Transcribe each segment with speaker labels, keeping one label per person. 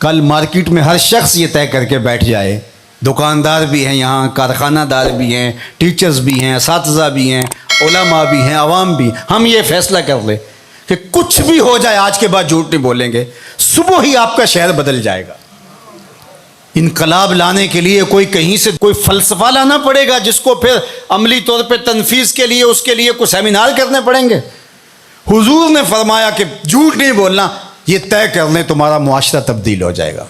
Speaker 1: کل مارکیٹ میں ہر شخص یہ طے کر کے بیٹھ جائے، دکاندار بھی ہیں یہاں، کارخانہ دار بھی ہیں، ٹیچرز بھی ہیں، اساتذہ بھی ہیں، علماء بھی ہیں، عوام بھی، ہم یہ فیصلہ کر لیں کہ کچھ بھی ہو جائے آج کے بعد جھوٹ نہیں بولیں گے، صبح ہی آپ کا شہر بدل جائے گا۔ انقلاب لانے کے لیے کوئی کہیں سے کوئی فلسفہ لانا پڑے گا جس کو پھر عملی طور پہ تنفیذ کے لیے اس کے لیے کوئی سیمینار کرنے پڑیں گے۔ حضور نے فرمایا کہ جھوٹ نہیں بولنا، یہ طے کر لیں تمہارا معاشرہ تبدیل ہو جائے گا۔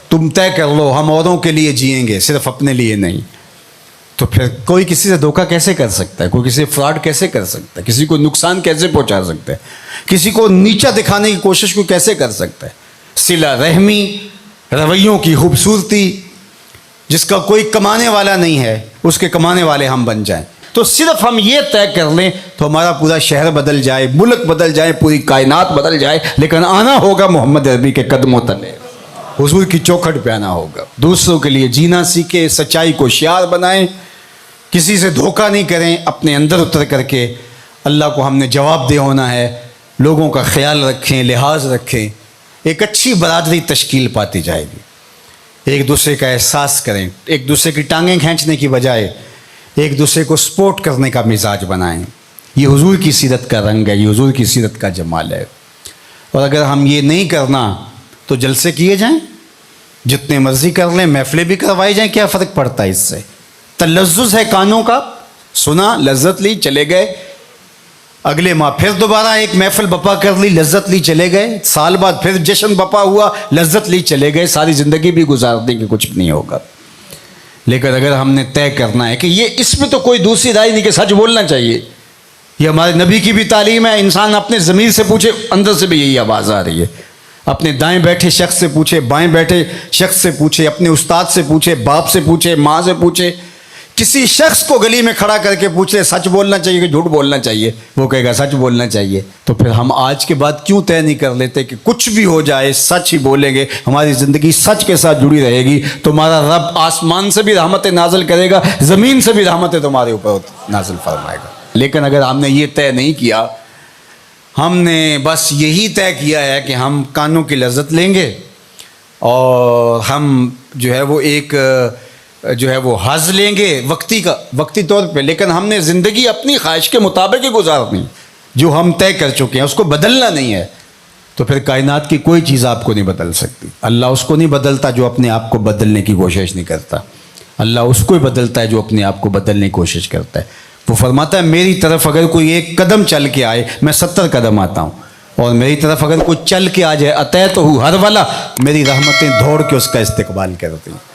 Speaker 1: تم طے کر لو ہم اوروں کے لیے جئیں گے، صرف اپنے لیے نہیں۔ تو پھر کوئی کسی سے دھوکہ کیسے کر سکتا ہے؟ کوئی کسی سے فراڈ کیسے کر سکتا ہے؟ کسی کو نقصان کیسے پہنچا سکتا ہے؟ کسی کو نیچا دکھانے کی کوشش کو کیسے کر سکتا ہے؟ صلہ رحمی، رویوں کی خوبصورتی، جس کا کوئی کمانے والا نہیں ہے اس کے کمانے والے ہم بن جائیں۔ تو صرف ہم یہ طے کر لیں تو ہمارا پورا شہر بدل جائے، ملک بدل جائے، پوری کائنات بدل جائے، لیکن آنا ہوگا محمد عربی کے قدموں تلے، حضور کی چوکھٹ پہ آنا ہوگا۔ دوسروں کے لیے جینا سیکھیں، سچائی کو شعار بنائیں، کسی سے دھوکہ نہیں کریں، اپنے اندر اتر کر کے اللہ کو ہم نے جواب دہ ہونا ہے، لوگوں کا خیال رکھیں، لحاظ رکھیں، ایک اچھی برادری تشکیل پاتی جائے گی۔ ایک دوسرے کا احساس کریں، ایک دوسرے کی ٹانگیں کھینچنے کی بجائے ایک دوسرے کو سپورٹ کرنے کا مزاج بنائیں۔ یہ حضور کی سیرت کا رنگ ہے، یہ حضور کی سیرت کا جمال ہے۔ اور اگر ہم یہ نہیں کرنا تو جلسے کیے جائیں، جتنے مرضی کر لیں، محفلیں بھی کروائی جائیں، کیا فرق پڑتا ہے اس سے؟ تلذذ ہے کانوں کا، سنا، لذت لی، چلے گئے، اگلے ماہ پھر دوبارہ ایک محفل بپا کر لی، لذت لی، چلے گئے، سال بعد پھر جشن بپا ہوا، لذت لی، چلے گئے، ساری زندگی بھی گزار دیں گے، کچھ نہیں ہوگا۔ لیکن اگر ہم نے طے کرنا ہے کہ یہ اس میں تو کوئی دوسری رائے نہیں کہ سچ بولنا چاہیے، یہ ہمارے نبی کی بھی تعلیم ہے، انسان اپنے ضمیر سے پوچھے، اندر سے بھی یہی آواز آ رہی ہے، اپنے دائیں بیٹھے شخص سے پوچھے، بائیں بیٹھے شخص سے پوچھے، اپنے استاد سے پوچھے، باپ سے پوچھے، ماں سے پوچھے، کسی شخص کو گلی میں کھڑا کر کے پوچھ لے سچ بولنا چاہیے کہ جھوٹ بولنا چاہیے، وہ کہے گا سچ بولنا چاہیے۔ تو پھر ہم آج کے بعد کیوں طے نہیں کر لیتے کہ کچھ بھی ہو جائے سچ ہی بولیں گے، ہماری زندگی سچ کے ساتھ جڑی رہے گی، تمہارا رب آسمان سے بھی رحمتیں نازل کرے گا، زمین سے بھی رحمتیں تمہارے اوپر نازل فرمائے گا۔ لیکن اگر ہم نے یہ طے نہیں کیا، ہم نے بس یہی طے کیا ہے کہ ہم کانوں کی لذت لیں گے اور ہم جو ہے وہ ایک وہ حظ لیں گے وقتی طور پہ، لیکن ہم نے زندگی اپنی خواہش کے مطابق ہی گزارنی، جو ہم طے کر چکے ہیں اس کو بدلنا نہیں ہے، تو پھر کائنات کی کوئی چیز آپ کو نہیں بدل سکتی۔ اللہ اس کو نہیں بدلتا جو اپنے آپ کو بدلنے کی کوشش نہیں کرتا، اللہ اس کو ہی بدلتا ہے جو اپنے آپ کو بدلنے کی کوشش کرتا ہے۔ وہ فرماتا ہے میری طرف اگر کوئی ایک قدم چل کے آئے میں 70 قدم آتا ہوں، اور میری طرف اگر کوئی چل کے آ جائے اتیت ہو ہر والا، میری رحمتیں دوڑ کے اس کا استقبال کرتی ہیں۔